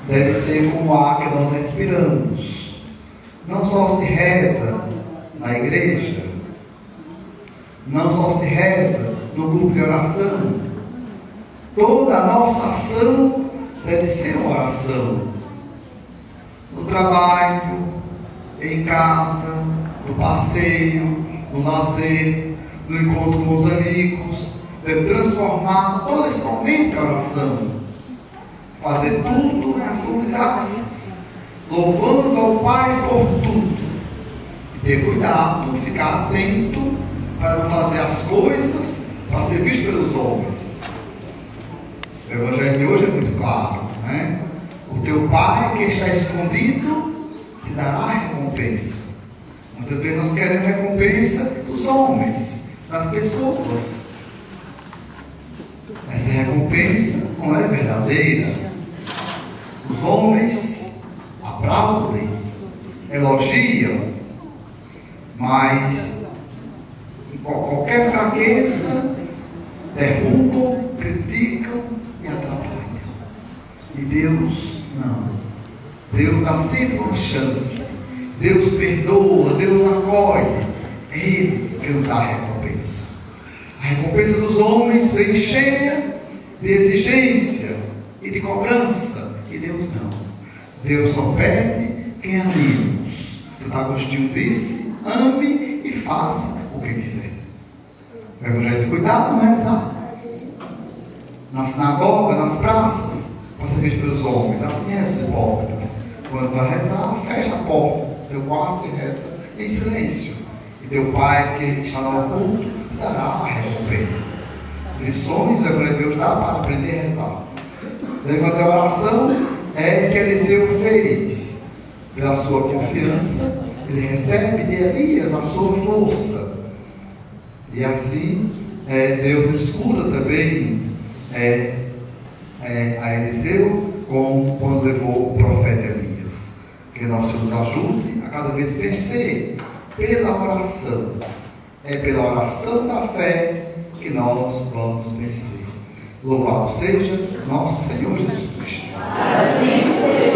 deve ser como o ar que nós respiramos. Não só se reza na igreja, não só se reza no grupo de oração. Toda a nossa ação deve ser uma oração. No trabalho, em casa, no passeio, no lazer, no encontro com os amigos. Deve transformar todo esse momento em oração. Fazer tudo em ação de graças, louvando ao Pai por tudo. E ter cuidado, ficar atento para não fazer as coisas para ser visto pelos homens. O Evangelho de hoje é muito claro, né? O teu Pai que está escondido te dará recompensa. Muitas vezes nós queremos recompensa dos homens, das pessoas. Essa recompensa não é verdadeira. Os homens aplaudem, elogiam, mas em qualquer fraqueza derrubam, criticam e atrapalham. E Deus não. Deus dá sempre uma chance. Deus perdoa, Deus acolhe. É Ele que nos dá a recompensa. A recompensa dos homens vem cheia de exigência e de cobrança. E Deus não. Deus só pede quem amemos. Santo Agostinho disse: ame e faça o que quiser. O Evangelho diz: cuidado, não rezar na sinagoga, nas praças, para ser visto pelos homens. Assim é os hipócritas. Quando vai rezar, fecha a porta do teu quarto e reza em silêncio. E teu Pai que está no oculto dará a recompensa. Lições do Evangelho de Deus dá para aprender a rezar. Deve fazer a oração que Eliseu fez. Pela sua confiança, ele recebe de Elias a sua força. E assim, Deus escuta também a Eliseu, como quando levou o profeta Elias. Que nosso Senhor nos ajude a cada vez vencer pela oração. É pela oração da fé que nós vamos vencer. Louvado seja nosso Senhor Jesus Cristo. Assim seja.